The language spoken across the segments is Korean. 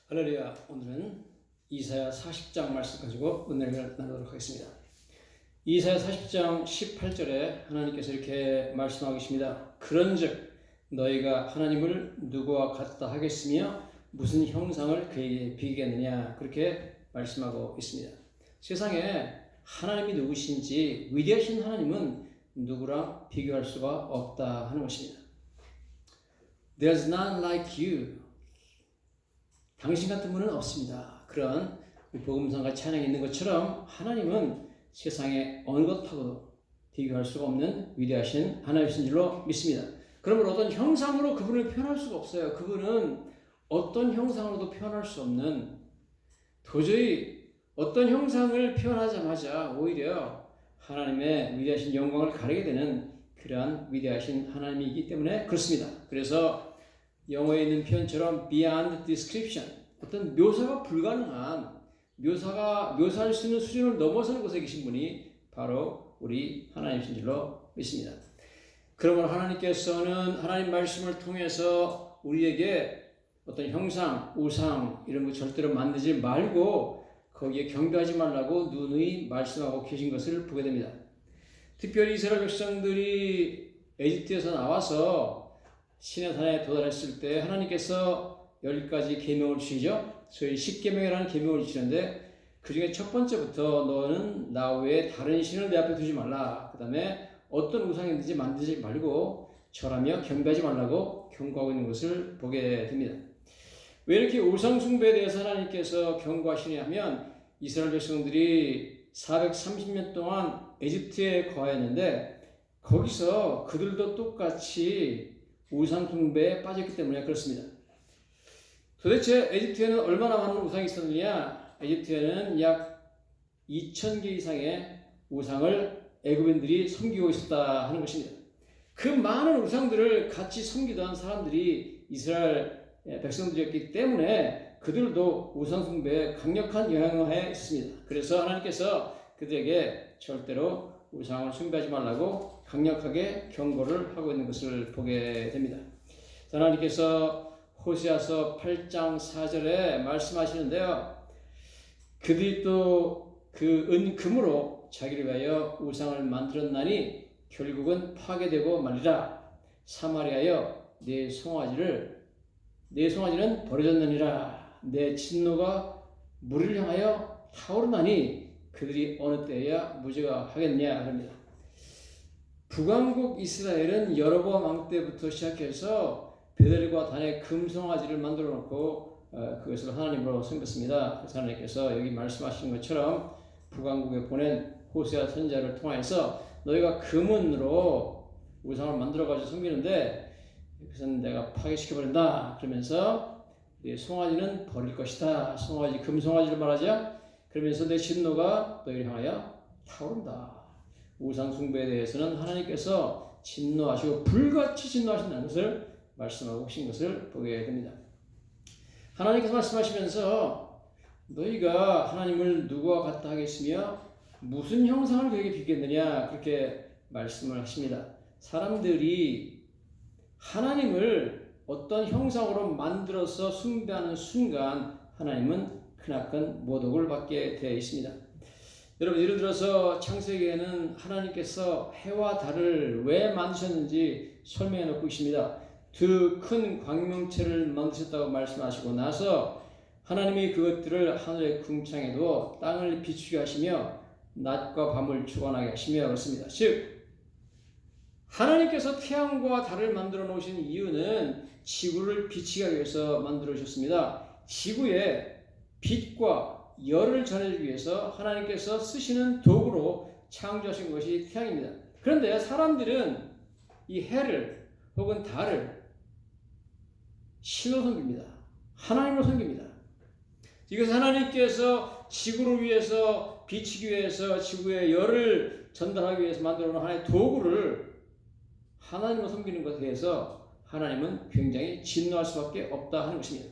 할렐루야. 오늘은 이사야 40장 말씀 가지고 은혜를 나누도록 하겠습니다. 이사야 40장 18절에 하나님께서 이렇게 말씀하고 계십니다. 그런즉 너희가 하나님을 누구와 같다 하겠으며 무슨 형상을 그에게 비기겠느냐, 그렇게 말씀하고 있습니다. 세상에 하나님이 누구신지, 위대하신 하나님은 누구랑 비교할 수가 없다 하는 것입니다. There's none like you. 당신 같은 분은 없습니다. 그런 복음성과 찬양이 있는 것처럼 하나님은 세상에 어느 것하고도 비교할 수가 없는 위대하신 하나님이신 줄로 믿습니다. 그러므로 어떤 형상으로 그분을 표현할 수가 없어요. 그분은 어떤 형상으로도 표현할 수 없는, 도저히 어떤 형상을 표현하자마자 오히려 하나님의 위대하신 영광을 가리게 되는 그러한 위대하신 하나님이기 때문에 그렇습니다. 그래서 영어에 있는 표현처럼 beyond description, 어떤 묘사가 불가능한, 묘사할 수 있는 수준을 넘어서는 곳에 계신 분이 바로 우리 하나님이신 줄로 믿습니다. 그러므로 하나님께서는 하나님 말씀을 통해서 우리에게 어떤 형상, 우상 이런 거 절대로 만들지 말고 거기에 경배하지 말라고 누누이 말씀하고 계신 것을 보게 됩니다. 특별히 이스라엘 백성들이 에집트에서 나와서 시내산에 도달했을 때 하나님께서 10가지 계명을 주시죠. 소위 10계명이라는 계명을 주시는데 그 중에 첫 번째부터 너는 나 외에 다른 신을 내 앞에 두지 말라. 그 다음에 어떤 우상이든지 만들지 말고 절하며 경배하지 말라고 경고하고 있는 것을 보게 됩니다. 왜 이렇게 우상 숭배에 대해서 하나님께서 경고하시냐 하면 이스라엘 백성들이 430년 동안 에집트에 거하였는데 거기서 그들도 똑같이 우상 숭배에 빠졌기 때문에 그렇습니다. 도대체 에집트에는 얼마나 많은 우상이 있었느냐? 에집트에는 약 2000개 이상의 우상을 애굽인들이 섬기고 있었다 하는 것입니다. 그 많은 우상들을 같이 섬기던 사람들이 이스라엘 백성들이었기 때문에 그들도 우상 숭배에 강력한 영향을 있습니다. 그래서 하나님께서 그들에게 절대로 우상을 숭배하지 말라고 강력하게 경고를 하고 있는 것을 보게 됩니다. 하나님께서 호세아서 8장 4절에 말씀하시는데요. 그들이 또 그 은금으로 자기를 위하여 우상을 만들었나니 결국은 파괴되고 말리라. 사마리아여 내 송아지는 버려졌느니라. 내 진노가 물을 향하여 타오르나니 그들이 어느 때야 무죄가 하겠냐 합니다. 북왕국 이스라엘은 여로보암 왕 때부터 시작해서 베델과 단의 금송아지를 만들어 놓고 그것을 하나님으로 섬겼습니다. 그래서 하나님께서 여기 말씀하신 것처럼 북왕국에 보낸 호세아 선지자를 통해서 너희가 금은으로 우상을 만들어 가지고 섬기는데 그것은 내가 파괴시켜버린다. 그러면서 송아지는 버릴 것이다. 송아지, 금송아지를 말하죠. 그러면서 내 진노가 너희를 향하여 타오른다. 우상 숭배에 대해서는 하나님께서 진노하시고 불같이 진노하신다는 것을 말씀하고 계신 것을 보게 됩니다. 하나님께서 말씀하시면서 너희가 하나님을 누구와 같다 하겠으며 무슨 형상을 그에게 비겠느냐, 그렇게 말씀을 하십니다. 사람들이 하나님을 어떤 형상으로 만들어서 숭배하는 순간 하나님은 크나큰 모독을 받게 되어 있습니다. 여러분, 예를 들어서 창세기에는 하나님께서 해와 달을 왜 만드셨는지 설명해 놓고 있습니다. 두 큰 광명체를 만드셨다고 말씀하시고 나서 하나님이 그것들을 하늘의 궁창에 두어 땅을 비추게 하시며 낮과 밤을 주관하게 하시며 그렇습니다. 즉 하나님께서 태양과 달을 만들어 놓으신 이유는 지구를 비추기 위해서 만들어 주셨습니다. 지구에 빛과 열을 전해주기 위해서 하나님께서 쓰시는 도구로 창조하신 것이 태양입니다. 그런데 사람들은 이 해를 혹은 달을 신으로 섬깁니다. 하나님으로 섬깁니다. 이것은 하나님께서 지구를 위해서 비추기 위해서 지구에 열을 전달하기 위해서 만들어 놓은 하나의 도구를 하나님으로 섬기는 것에 대해서 하나님은 굉장히 진노할 수밖에 없다 하는 것입니다.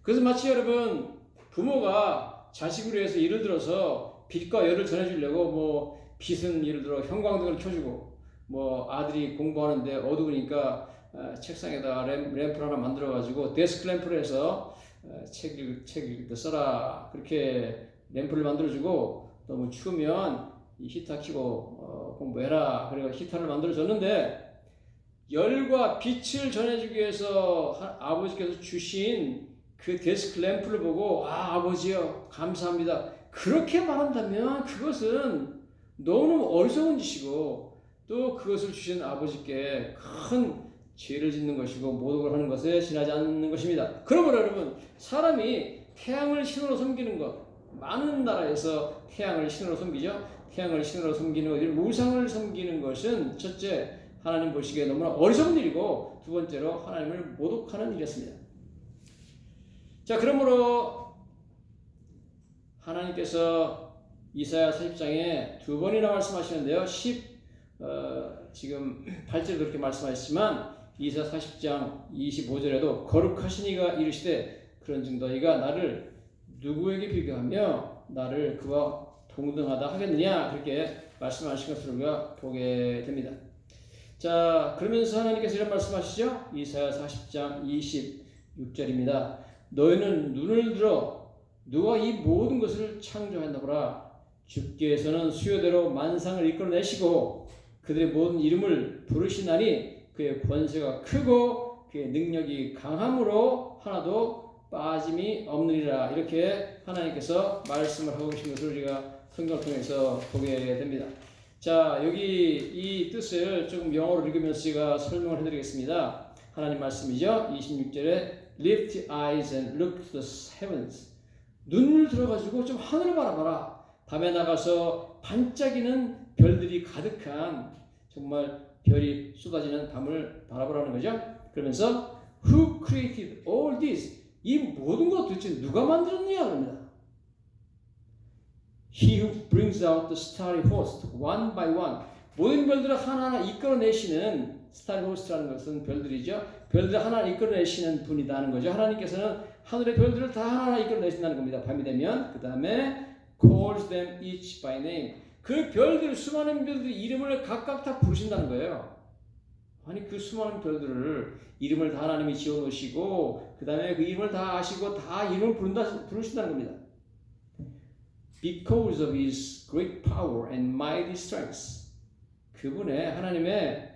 그래서 마치 여러분 부모가 자식을 위해서 예를 들어서 빛과 열을 전해주려고 빛은 예를 들어 형광등을 켜주고 아들이 공부하는데 어두우니까 책상에다 램프를 하나 만들어가지고 데스크 램프를 해서 책 읽을 때 써라. 그렇게 램프를 만들어주고 너무 추우면 이 히터 켜고 공부해라. 그리고 히터를 만들어줬는데 열과 빛을 전해주기 위해서 아버지께서 주신 그 데스크 램프를 보고 아버지요 감사합니다. 그렇게 말한다면 그것은 너무너무 어리석은 짓이고 또 그것을 주신 아버지께 큰 죄를 짓는 것이고 모독을 하는 것에 지나지 않는 것입니다. 그러므로 여러분 사람이 태양을 신으로 섬기는 것 많은 나라에서 태양을 신으로 섬기죠. 태양을 신으로 섬기는 어디 우상을 섬기는 것은 첫째 하나님 보시기에 너무나 어리석은 일이고 두 번째로 하나님을 모독하는 일이었습니다. 자 그러므로 하나님께서 이사야 40장에 두 번이나 말씀하시는데요. 지금 8절에 그렇게 말씀하셨지만 이사야 40장 25절에도 거룩하신 이가 이르시되 그런즉 너희가 나를 누구에게 비교하며 나를 그와 동등하다 하겠느냐 그렇게 말씀하신 것을 우리가 보게 됩니다. 자 그러면서 하나님께서 이런 말씀하시죠. 이사야 40장 26절입니다. 너희는 눈을 들어 누가 이 모든 것을 창조했나보라. 주께서는 수요대로 만상을 이끌어내시고 그들의 모든 이름을 부르시나니 그의 권세가 크고 그의 능력이 강함으로 하나도 빠짐이 없느니라. 이렇게 하나님께서 말씀을 하고 계신 것을 우리가 성경을 통해서 보게 됩니다. 자 여기 이 뜻을 조금 영어로 읽으면서 제가 설명을 해드리겠습니다. 하나님 말씀이죠. 26절에 Lift eyes and look to the heavens. 눈을 들어가지고 좀 하늘을 바라봐라. 밤에 나가서 반짝이는 별들이 가득한 정말 별이 쏟아지는 밤을 바라보라는 거죠. 그러면서 Who created all this? 이 모든 것 도대체 누가 만들었느냐 합니다. He who brings out the starry host one by one. 모든 별들을 하나하나 이끌어내시는 스타리 호스트라는 것은 별들이죠. 별들을 하나 이끌어내시는 분이다 하는 거죠. 하나님께서는 하늘의 별들을 다 하나하나 이끌어내신다는 겁니다. 밤이 되면 그 다음에 calls them each by name. 그 별들 수많은 별들이 이름을 각각 다 부르신다는 거예요. 아니 그 수많은 별들을 이름을 다 하나님이 지어놓으시고 그 다음에 그 이름을 다 아시고 다 이름을 부르신다는 겁니다. Because of His great power and mighty strength. 그분의 하나님의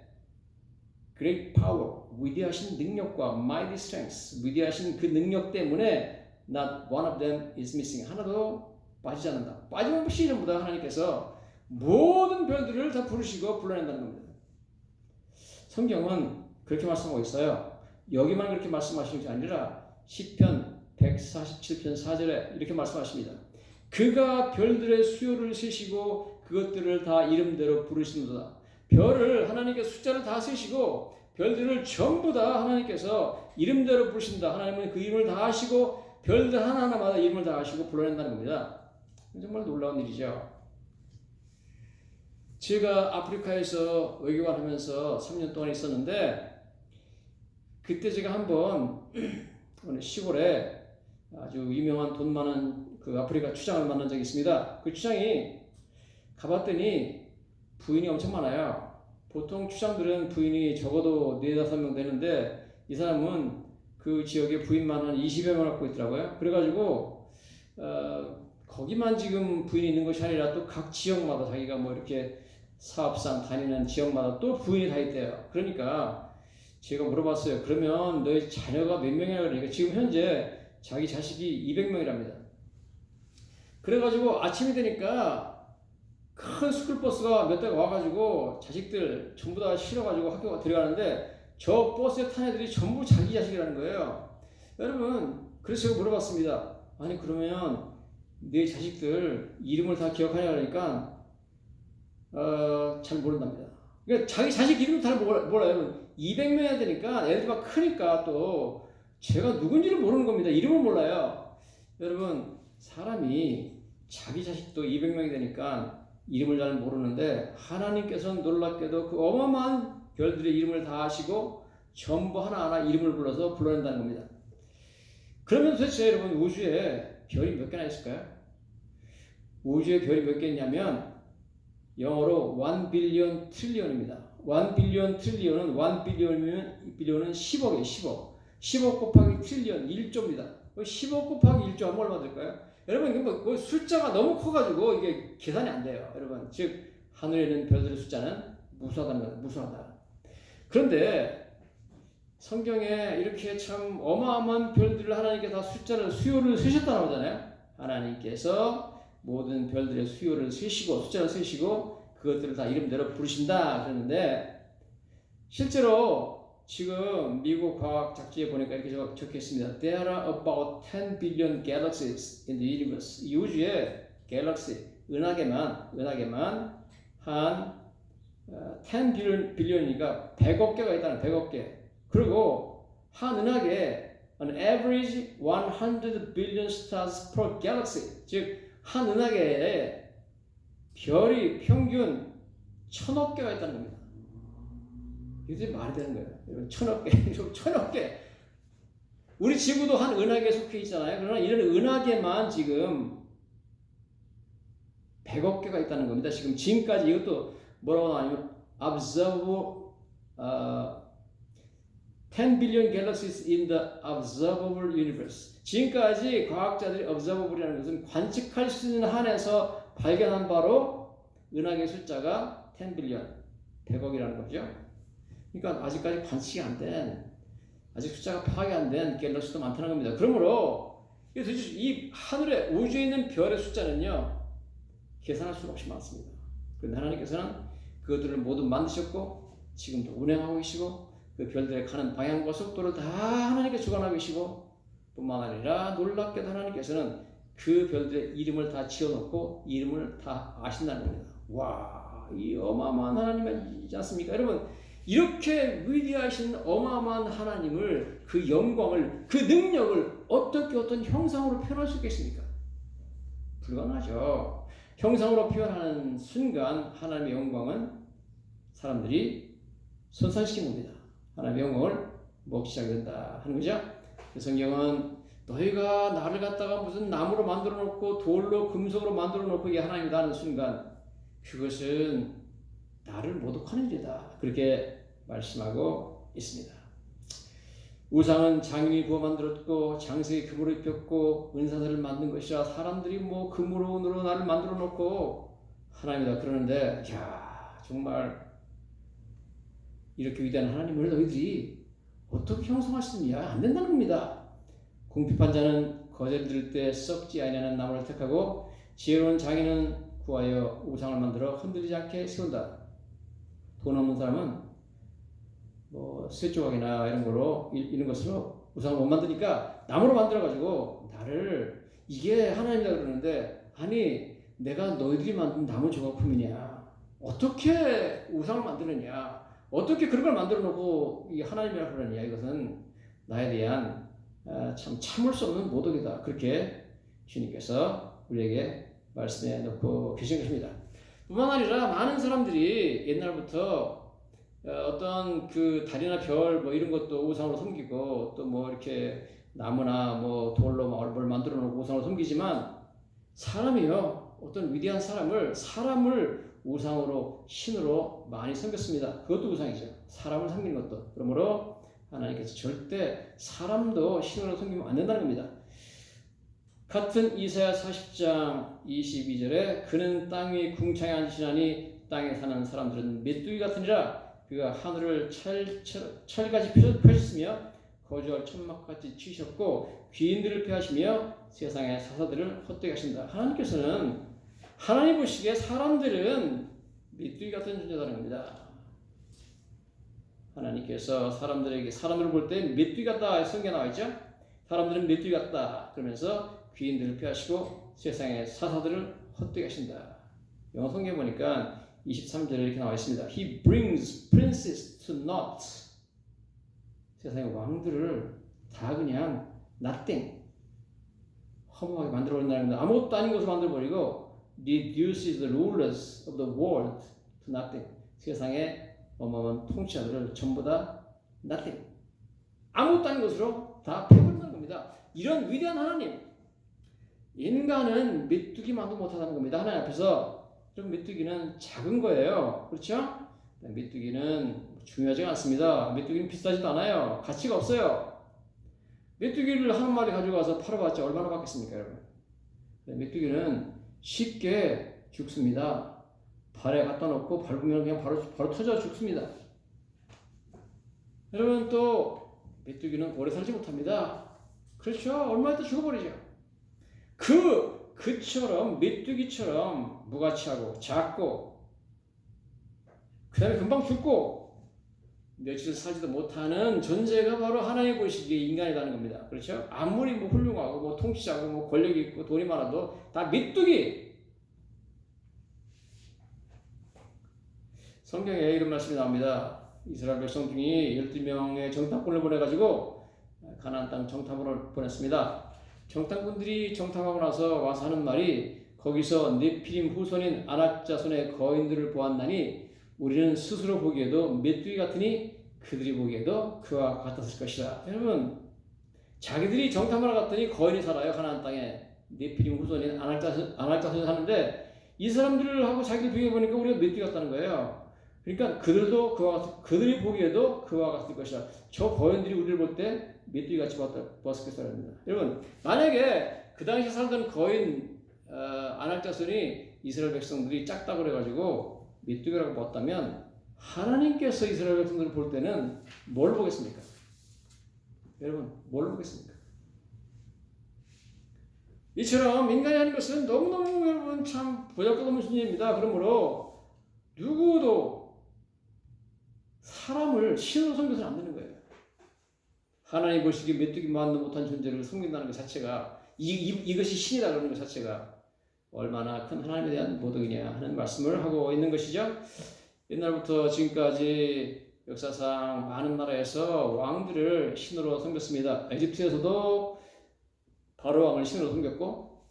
great power, 위대하신 능력과 mighty strength, 위대하신 그 능력 때문에 not one of them is missing. 하나도 빠지지 않는다. 빠짐없이 전부 다 하나님께서 모든 별들을 다 부르시고 불러낸다는 겁니다. 성경은 그렇게 말씀하고 있어요. 여기만 그렇게 말씀하시는 게 아니라 시편 147편 4절에 이렇게 말씀하십니다. 그가 별들의 수요를 세시고 그것들을 다 이름대로 부르시는도다. 별을 하나님께서 숫자를 다 세시고 별들을 전부 다 하나님께서 이름대로 부르신다. 하나님은 그 이름을 다 아시고 별들 하나하나마다 이름을 다 아시고 불러낸다는 겁니다. 정말 놀라운 일이죠. 제가 아프리카에서 외교관 하면서 3년 동안 있었는데 그때 제가 한번 어느 시골에 아주 유명한 돈 많은 그 아프리카 추장을 만난 적이 있습니다. 그 추장이 가봤더니 부인이 엄청 많아요. 보통 추장들은 부인이 적어도 4-5명 되는데 이 사람은 그 지역에 부인만 한 20여 명 갖고 있더라고요. 그래가지고 거기만 지금 부인이 있는 것이 아니라 또 각 지역마다 자기가 뭐 이렇게 사업상 다니는 지역마다 또 부인이 다 있대요. 그러니까 제가 물어봤어요. 그러면 너희 자녀가 몇 명이냐 그러니까 지금 현재 자기 자식이 200명이랍니다. 그래가지고 아침이 되니까 큰 스쿨버스가 몇 대가 와가지고 자식들 전부 다 실어가지고 학교 들어가는데 저 버스에 탄 애들이 전부 자기 자식이라는 거예요. 여러분 그래서 제가 물어봤습니다. 아니 그러면 내 자식들 이름을 다 기억하냐 그러니까 잘 모른답니다. 그러니까 자기 자식 이름을 잘 몰라요. 200명이나 되니까 애들이 막 크니까 또 제가 누군지를 모르는 겁니다. 이름을 몰라요. 여러분 사람이 자기 자식도 200명이 되니까 이름을 잘 모르는데 하나님께서는 놀랍게도 그 어마어마한 별들의 이름을 다 아시고 전부 하나하나 이름을 불러서 불러낸다는 겁니다. 그러면 도대체 여러분 우주에 별이 몇 개나 있을까요? 우주에 별이 몇 개 있냐면 영어로 1 빌리언 트릴리언입니다. 1 빌리언 트릴리언은 1 빌리언은 10억이에요. 10억. 10억 곱하기 트릴리언 1조입니다. 15 곱하기 1조 하면 얼마 될까요? 여러분, 이게 뭐 숫자가 너무 커가지고 이게 계산이 안 돼요. 여러분, 즉 하늘에 있는 별들의 숫자는 무수하다는 거예요. 무수하다. 그런데 성경에 이렇게 참 어마어마한 별들을 하나님께 다 수요를 세셨다고 하잖아요. 하나님께서 모든 별들의 수요를 세시고 숫자를 세시고 그것들을 다 이름대로 부르신다 그러는데, 실제로 지금 미국 과학 잡지에 보니까 이렇게 적혀 있습니다. There are about 10 billion galaxies in the universe. 이 우주에 갤럭시, 은하계만 한 10 billion이니까 100억 개가 있다는 100억 개. 그리고 한 은하계에 an average 100 billion stars per galaxy. 즉 한 은하계에 별이 평균 1000억 개가 있다는 겁니다. 이게 말이 되는 거예요. 1000억 개, 1000억 개. 우리 지구도 한 은하계에 속해 있잖아요. 그러나 이런 은하계만 지금 100억 개가 있다는 겁니다. 지금까지 이것도 뭐라고 나오냐면 observable 10 billion galaxies in the observable universe. 지금까지 과학자들이 observable이라는 것은 관측할 수 있는 한에서 발견한 바로 은하계 숫자가 10 billion, 100억이라는 거죠. 그러니까 아직까지 관측이 안 된, 아직 숫자가 파악이 안 된 갤럭시도 많다는 겁니다. 그러므로 이 하늘에 우주에 있는 별의 숫자는요, 계산할 수가 없이 많습니다. 그런데 하나님께서는 그것들을 모두 만드셨고 지금도 운행하고 계시고 그 별들의 가는 방향과 속도를 다 하나님께 주관하고 계시고, 뿐만 아니라 놀랍게도 하나님께서는 그 별들의 이름을 다 지어놓고 이름을 다 아신다는 겁니다. 와, 이 어마어마한 하나님이지 않습니까? 여러분, 이렇게 위대하신 어마어마한 하나님을, 그 영광을, 그 능력을 어떻게 어떤 형상으로 표현할 수 있겠습니까? 불가능하죠. 형상으로 표현하는 순간 하나님의 영광은 사람들이 손상시키는 겁니다. 하나님의 영광을 먹기 시작된다 하는 거죠. 성경은 너희가 나를 갖다가 무슨 나무로 만들어 놓고 돌로 금속으로 만들어 놓고 이게 하나님이다 하는 순간 그것은 나를 모독하는 일이다, 그렇게 말씀하고 있습니다. 우상은 장인이 부어 만들었고 장색이 금으로 입혔고 은사들을 만든 것이라 사람들이 뭐 금으로 은으로 나를 만들어 놓고 하나님이다 그러는데, 야, 정말 이렇게 위대한 하나님을 너희들이 어떻게 형성할 수 있느냐? 안 된다는 겁니다. 궁핍한 자는 거제를 들을 때 썩지 아니하는 나무를 택하고 지혜로운 장인은 구하여 우상을 만들어 흔들리지 않게 세운다. 돈 없는 사람은 뭐 쇠조각이나 이런 것으로 우상을 못 만드니까 나무로 만들어가지고 나를, 이게 하나님이다 그러는데, 아니 내가 너희들이 만든 나무 조각품이냐? 어떻게 우상을 만드느냐? 어떻게 그런 걸 만들어 놓고 이 하나님이라고 그러느냐? 이것은 나에 대한 참 참을 수 없는 모독이다. 그렇게 주님께서 우리에게 말씀해 놓고 계신 것입니다. 뿐만 아니라 많은 사람들이 옛날부터 어떤 그 달이나 별 뭐 이런 것도 우상으로 섬기고 또 뭐 이렇게 나무나 뭐 돌로 뭘 만들어 놓고 우상으로 섬기지만, 사람이요, 어떤 위대한 사람을 우상으로, 신으로 많이 섬겼습니다. 그것도 우상이죠. 사람을 섬기는 것도. 그러므로 하나님께서 절대 사람도 신으로 섬기면 안 된다는 겁니다. 같은 이사야 40장 22절에 그는 땅 위에 궁창에 앉으시나니 땅에 사는 사람들은 메뚜기 같으니라. 그가 하늘을 철같이 펴셨으며 거주할 천막같이 치우셨고 귀인들을 폐하시며 세상의 사사들을 헛되게 하신다. 하나님께서는, 하나님 보시기에 사람들은 메뚜기 같은 존재라는 겁니다. 하나님께서 사람들을 볼 때 메뚜기 같다 성경에 나와 있죠. 사람들은 메뚜기 같다 그러면서 귀인들을 폐하시고 세상의 사사들을 헛되게 하신다. 영어 성경에 보니까 23절에 이렇게 나와 있습니다. He brings princes to naught. 세상의 왕들을 다 그냥 nothing, 허무하게 만들어버린다는 겁니다. 아무것도 아닌 것으로 만들어버리고 reduces the rulers of the world to nothing. 세상의 어마어마한 통치자들을 전부 다 nothing, 아무것도 아닌 것으로 다 패버린다는 겁니다. 이런 위대한 하나님, 인간은 메뚜기만도 못하다는 겁니다. 하나님 앞에서. 좀 메뚜기는 작은 거예요. 그렇죠? 메뚜기는 중요하지 않습니다. 메뚜기는 비싸지도 않아요. 가치가 없어요. 메뚜기를 한 마리 가져가서 팔아봤자 얼마나 받겠습니까, 여러분? 메뚜기는 쉽게 죽습니다. 발에 갖다 놓고 밟으면 그냥 바로 터져 죽습니다. 여러분, 또 메뚜기는 오래 살지 못합니다. 그렇죠? 얼마 있다 죽어버리죠. 그처럼 메뚜기처럼 무가치하고 작고 그 다음에 금방 죽고 며칠 살지도 못하는 존재가 바로 하나님 보시기에 인간이라는 겁니다. 그렇죠? 아무리 뭐 훌륭하고 뭐 통치자고 뭐 권력이 있고 돈이 많아도 다 메뚜기. 성경에 이런 말씀이 나옵니다. 이스라엘 백성 중에 12명의 정탐꾼을 보내가지고 가나안 땅 정탐을 보냈습니다. 정탐꾼들이 정탐하고 나서 와서 하는 말이 거기서 네피림 후손인 아낙 자손의 거인들을 보았나니 우리는 스스로 보기에도 메뚜기 같으니 그들이 보기에도 그와 같았을 것이다. 여러분, 자기들이 정탐하러 갔더니 거인이 살아요. 가나안 땅에 네피림 후손인 아낙 자손이 사는데 이 사람들하고 자기들 비교해보니까 우리가 메뚜기 같다는 거예요. 그러니까 그들이 보기에도 그와 같을 것이다. 저 거인들이 우리를 볼 때 메뚜기 같이 보았을 것이다. 여러분, 만약에 그 당시 살던 거인 아낙 자손이 이스라엘 백성들이 작다고 그래가지고 메뚜기라고 봤다면 하나님께서 이스라엘 백성들을 볼 때는 뭘 보겠습니까? 여러분, 뭘 보겠습니까? 이처럼 인간이 하는 것은 너무너무 여러분 참 보잘것없는 존재입니다. 그러므로 누구도 사람을 신으로 섬겨서는 안 되는 거예요. 하나님 보시기에 메뚜기만도 못한 존재를 섬긴다는 것 자체가 이것이 신이다 그러는 것 자체가 얼마나 큰 하나님에 대한 모독이냐 하는 말씀을 하고 있는 것이죠. 옛날부터 지금까지 역사상 많은 나라에서 왕들을 신으로 섬겼습니다. 에집트에서도 바로 왕을 신으로 섬겼고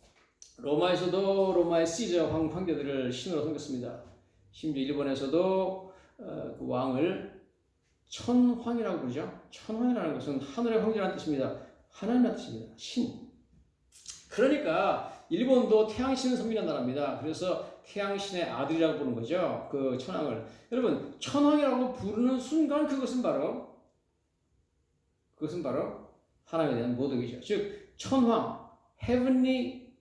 로마에서도 로마의 시저 황제들을 신으로 섬겼습니다. 심지어 일본에서도 그 왕을 천황이라고 부르죠. 천황이라는 것은 하늘의 황제라는 뜻입니다. 하나님이라는 뜻입니다. 신. 그러니까 일본도 태양신을 섬기는 나라입니다. 그래서 태양신의 아들이라고 부르는 거죠. 그 천황을. 여러분, 천황이라고 부르는 순간 그것은 바로 하나님에 대한 모독이죠. 즉 천황, heavenly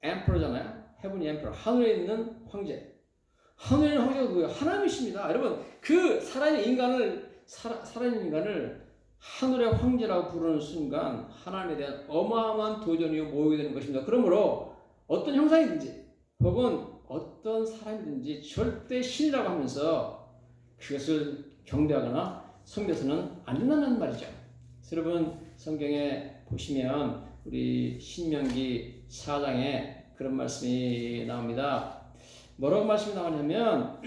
emperor잖아요. heavenly emperor, 하늘에 있는 황제. 하늘에 있는 황제가 누구예요? 하나님이십니다. 여러분, 그 살아있는 인간을 하늘의 황제라고 부르는 순간 하나님에 대한 어마어마한 도전이 모이게 되는 것입니다. 그러므로 어떤 형상이든지 혹은 어떤 사람이든지 절대 신이라고 하면서 그것을 경배하거나 섬겨서는 안 된다는 말이죠. 여러분, 성경에 보시면 우리 신명기 4장에 그런 말씀이 나옵니다. 뭐라고 말씀이 나오냐면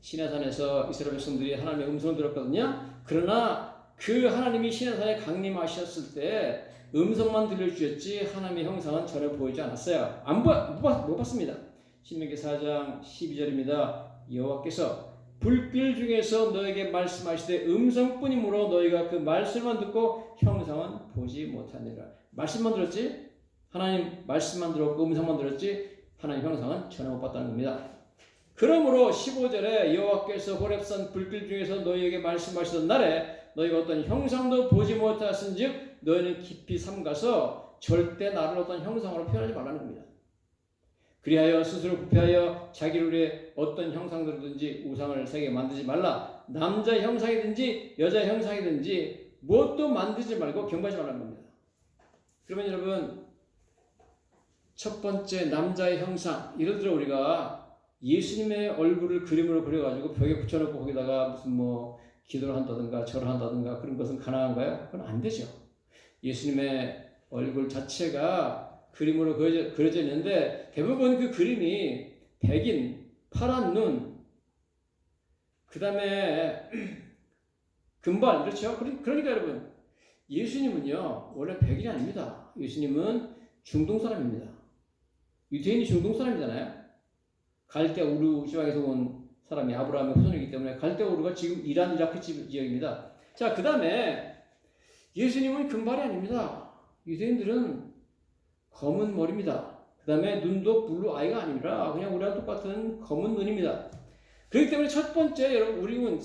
시내산에서 이스라엘 백성들이 하나님의 음성을 들었거든요. 그러나 그 하나님이 시내산에 강림하셨을 때 음성만 들려주셨지 하나님의 형상은 전혀 보이지 않았어요. 못 봤습니다. 신명기 4장 12절입니다. 여호와께서 불길 중에서 너에게 말씀하시되 음성뿐이므로 너희가 그 말씀만 듣고 형상은 보지 못하니라. 말씀만 들었지 하나님 말씀만 들었고 음성만 들었지 하나님 형상은 전혀 못 봤다는 겁니다. 그러므로 15절에 여호와께서 호렙산 불길 중에서 너희에게 말씀하시던 날에 너희가 어떤 형상도 보지 못하였은즉 너희는 깊이 삼가서 절대 나를 어떤 형상으로 표현하지 말라는 겁니다. 그리하여 스스로 부패하여 자기를 위해 어떤 형상들든지 우상을 새게 만들지 말라. 남자 형상이든지 여자 형상이든지 무엇도 만들지 말고 경배하지 말라는 겁니다. 그러면 여러분, 첫 번째 남자의 형상, 예를 들어 우리가 예수님의 얼굴을 그림으로 그려가지고 벽에 붙여놓고 거기다가 무슨 뭐 기도를 한다든가 절을 한다든가 그런 것은 가능한가요? 그건 안 되죠. 예수님의 얼굴 자체가 그림으로 그려져 있는데 대부분 그 그림이 백인, 파란 눈, 그 다음에 금발, 그렇죠? 그러니까 여러분, 예수님은요 원래 백인이 아닙니다. 예수님은 중동 사람입니다. 유대인이 중동 사람이잖아요. 갈대아 우르 지방에서 온 사람이 아브라함의 후손이기 때문에 갈대아 우르가 지금 이란 이라크 지역입니다. 자, 그 다음에 예수님은 금발이 아닙니다. 유대인들은 검은 머리입니다. 그 다음에 눈도 블루 아이가 아니라 그냥 우리랑 똑같은 검은 눈입니다. 그렇기 때문에 첫 번째 여러분, 우리는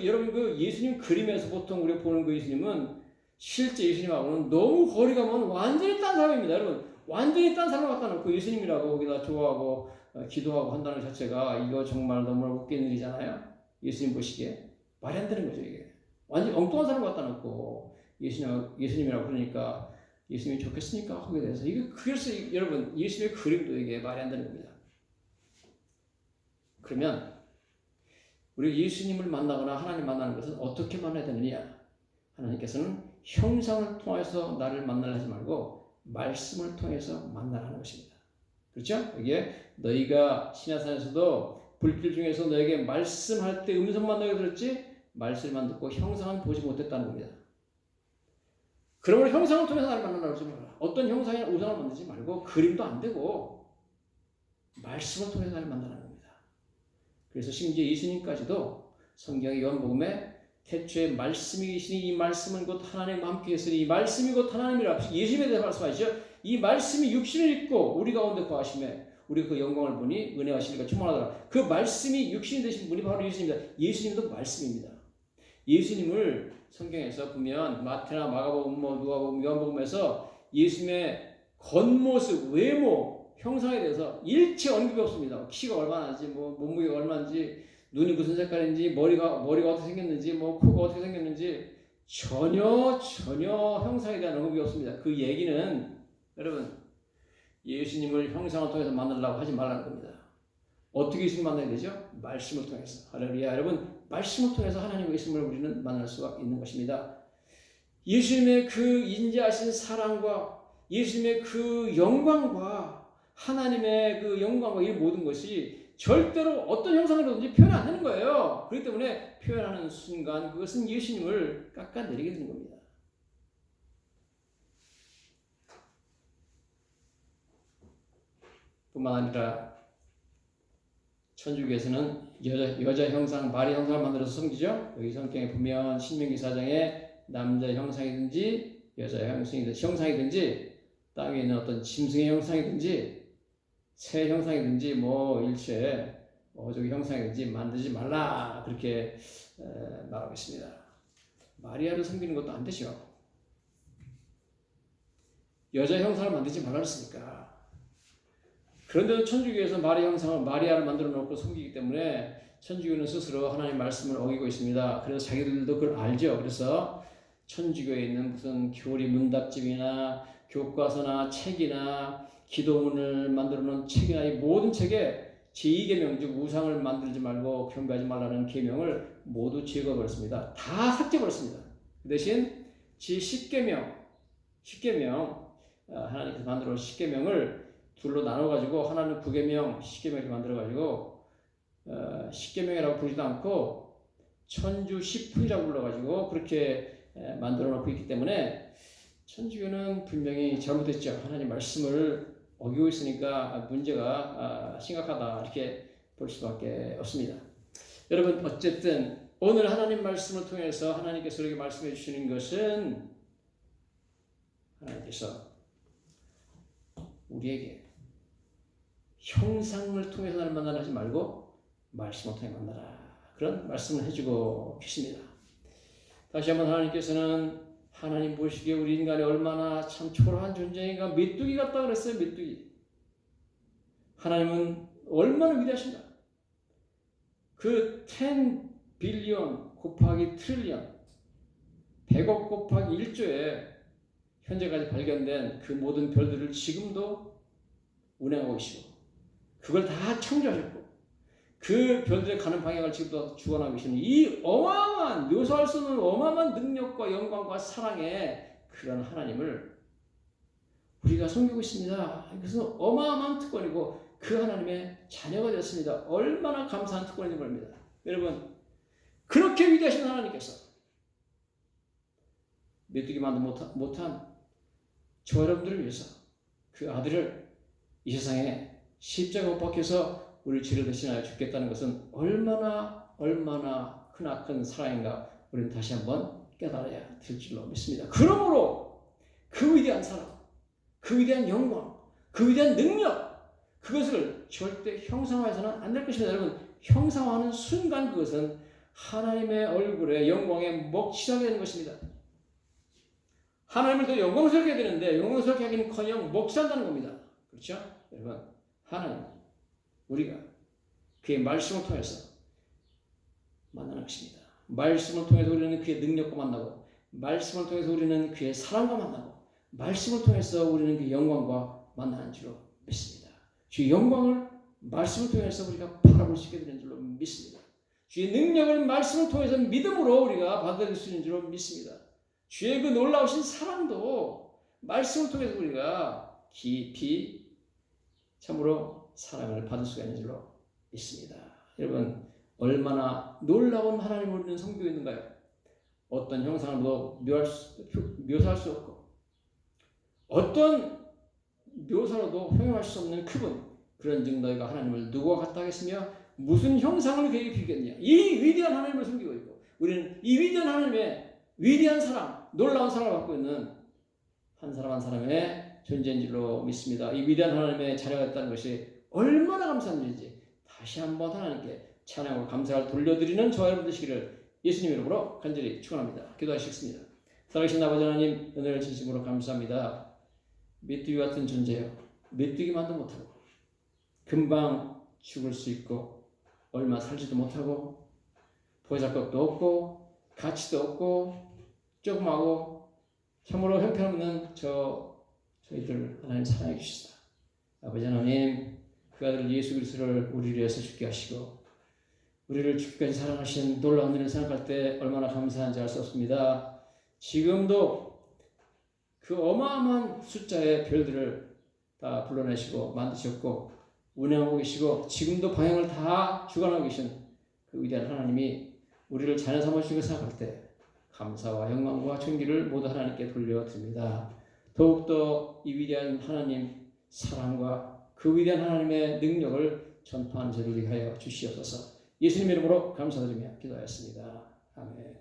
여러분 그 예수님 그림에서 보통 우리가 보는 그 예수님은 실제 예수님하고는 너무 거리가 먼 완전히 딴 사람입니다. 여러분, 완전히 딴 사람 갖다 놓고 예수님이라고 거기다 좋아하고 기도하고 한다는 것 자체가 이거 정말 너무 웃긴 일이잖아요. 예수님 보시기에 말이 안 되는 거죠. 이게 완전히 엉뚱한 사람 갖다 놓고 예수님이라고 그러니까 예수님이 좋겠습니까? 거기에 대해서 그래서 여러분 예수님의 그림도 이게 말이 안 되는 겁니다. 그러면 우리 예수님을 만나거나 하나님 만나는 것은 어떻게 만나야 되느냐? 하나님께서는 형상을 통해서 나를 만나려 하지 말고 말씀을 통해서 만나라는 것입니다. 그렇죠? 이게 너희가 시내산에서도 불길 중에서 너에게 말씀할 때 음성만 너희가 들었지 말씀만 듣고 형상은 보지 못했다는 겁니다. 그러므로 형상을 통해서 나를 만나라고 하지 말라. 어떤 형상이나 우상을 만들지 말고 그림도 안 되고 말씀을 통해서 나를 만나라는 겁니다. 그래서 심지어 예수님까지도 성경의 요한복음에 태초에 말씀이 계시니 이 말씀은 곧 하나님과 함께 계시니 이 말씀이 곧 하나님이라 예수님에 대해서 말씀하시죠. 이 말씀이 육신을 입고 우리 가운데 거하심에 우리가 그 영광을 보니 은혜와 진리가 충만하더라. 그 말씀이 육신이 되신 분이 바로 예수님입니다. 예수님도 말씀입니다. 예수님을 성경에서 보면 마태나 마가복음, 누가복음, 요한복음에서 예수님의 겉모습, 외모, 형상에 대해서 일체 언급이 없습니다. 키가 얼마나인지, 몸무게가 얼마인지, 눈이 무슨 색깔인지, 머리가 어떻게 생겼는지, 코가 어떻게 생겼는지 전혀 형상에 대한 언급이 없습니다. 그 얘기는 여러분 예수님을 형상을 통해서 만나려고 하지 말라는 겁니다. 어떻게 예수님 만나야 되죠? 말씀을 통해서. 할렐루야. 여러분 말씀을 통해서 하나님과 예수님을 우리는 만날 수가 있는 것입니다. 예수님의 그 인자하신 사랑과 예수님의 그 영광과 하나님의 그 영광과 이 모든 것이 절대로 어떤 형상으로든지 표현 안 되는 거예요. 그렇기 때문에 표현하는 순간 그것은 예수님을 깎아내리게 되는 겁니다. 뿐만 아니라 천주교에서는 여자 형상, 마리 형상을 만들어서 섬기죠. 여기 성경에 보면 신명기 4장에 남자 형상이든지 여자 형상이든지 땅에 있는 어떤 짐승의 형상이든지 새 형상이든지 일체 어족의 형상이든지 만들지 말라 그렇게 말하고 있습니다. 마리아를 섬기는 것도 안 되죠. 여자 형상을 만들지 말라 했으니까. 그런데도 천주교에서 마리아를 만들어 놓고 섬기기 때문에 천주교는 스스로 하나님의 말씀을 어기고 있습니다. 그래서 자기들도 그걸 알죠. 그래서 천주교에 있는 무슨 교리 문답집이나 교과서나 책이나 기도문을 만들어 놓은 책이나 이 모든 책에 제2계명, 즉 우상을 만들지 말고 경배하지 말라는 계명을 모두 제거해버렸습니다. 다 삭제해버렸습니다. 그 대신 제10계명, 하나님께서 만들어 놓은 10계명을 둘로 나눠가지고 하나는 9계명, 10계명 이렇게 만들어가지고 10계명이라고 부르지도 않고 천주 10훈이라고 불러가지고 그렇게 만들어 놓고 있기 때문에 천주교는 분명히 잘못했죠. 하나님 말씀을 어기고 있으니까 문제가 심각하다 이렇게 볼 수밖에 없습니다. 여러분 어쨌든 오늘 하나님 말씀을 통해서 하나님께서 우리에게 말씀해 주시는 것은 하나님께서 우리에게 형상을 통해서 나를 만나라 하지 말고 말씀을 통해 만나라 그런 말씀을 해주고 계십니다. 다시 한번 하나님께서는 하나님 보시기에 우리 인간이 얼마나 참 초라한 존재인가 메뚜기 같다 그랬어요. 메뚜기. 하나님은 얼마나 위대하신가. 그 10 빌리언 곱하기 트릴리언 100억 곱하기 1조에 현재까지 발견된 그 모든 별들을 지금도 운행하고 계시고 그걸 다 창조하셨고 그 별들의 가는 방향을 지금도 주관하고 계시는 이 어마어마한 묘사할 수 없는 어마어마한 능력과 영광과 사랑의 그런 하나님을 우리가 섬기고 있습니다. 그것은 어마어마한 특권이고 그 하나님의 자녀가 되었습니다. 얼마나 감사한 특권인지 모릅니다. 여러분 그렇게 위대하신 하나님께서 메뚜기 만도 못한 저 여러분들을 위해서 그 아들을 이 세상에 십자가 못 박혀서 우리 죄를 대신하여 죽겠다는 것은 얼마나 크나큰 사랑인가 우리는 다시 한번 깨달아야 될 줄로 믿습니다. 그러므로 그 위대한 사랑, 그 위대한 영광, 그 위대한 능력 그것을 절대 형상화해서는 안 될 것입니다. 여러분 형상화하는 순간 그것은 하나님의 얼굴에 영광에 먹칠하게 되는 것입니다. 하나님을 더 영광스럽게 해야 되는데 영광스럽게 하기는커녕 목살다는 겁니다. 그렇죠? 여러분, 하나님, 우리가 그의 말씀을 통해서 만나는 것입니다. 말씀을 통해서 우리는 그의 능력과 만나고, 말씀을 통해서 우리는 그의 사랑과 만나고, 말씀을 통해서 우리는 그의 영광과 만나는 줄로 믿습니다. 주의 영광을 말씀을 통해서 우리가 바라볼 수 있게 되는 줄로 믿습니다. 주의 능력을 말씀을 통해서 믿음으로 우리가 받아들일 수 있는 줄로 믿습니다. 주의 그 놀라우신 사랑도 말씀을 통해서 우리가 깊이 참으로 사랑을 받을 수가 있는 줄로 믿습니다. 여러분, 얼마나 놀라운 하나님을 우리는 섬기고 있는가요? 어떤 형상으로도 묘사할 수 없고, 어떤 묘사로도 형용할 수 없는 그분, 그런즉 너희가 하나님을 누구와 같다 하겠으며 무슨 형상을 그에게 비겠냐. 이 위대한 하나님을 섬기고 있고, 우리는 이 위대한 하나님의 위대한 사랑, 놀라운 사랑을 받고 있는 한 사람 한 사람의 존재인 줄로 믿습니다. 이 위대한 하나님의 자녀가 됐다는 것이 얼마나 감사한 일인지 다시 한번 하나님께 찬양과 감사를 돌려드리는 저와 여러분 되시기를 예수님 이름으로 간절히 축원합니다. 기도하시겠습니다. 살아계신 아버지 하나님, 은혜를 진심으로 감사합니다. 메뚜기 같은 존재요, 메뚜기만도 못하고 금방 죽을 수 있고 얼마 살지도 못하고 보잘것도 없고 가치도 없고 조그마하고 참으로 형편없는 저희들 하나님 사랑해 주시다. 아버지 하나님, 그 아들 예수 그리스도를 우리를 위해서 죽게 하시고 우리를 죽기까지 사랑하신 놀라운 일을 생각할 때 얼마나 감사한지 알 수 없습니다. 지금도 그 어마어마한 숫자의 별들을 다 불러내시고 만드셨고 운행하고 계시고 지금도 방향을 다 주관하고 계신 그 위대한 하나님이 우리를 자녀 삼으시고 생각할 때 감사와 영광과 존귀를 모두 하나님께 돌려드립니다. 더욱더 이 위대한 하나님 사랑과 그 위대한 하나님의 능력을 전파하는 저들이 하여 주시옵소서. 예수님 이름으로 감사드리며 기도하였습니다. 아멘.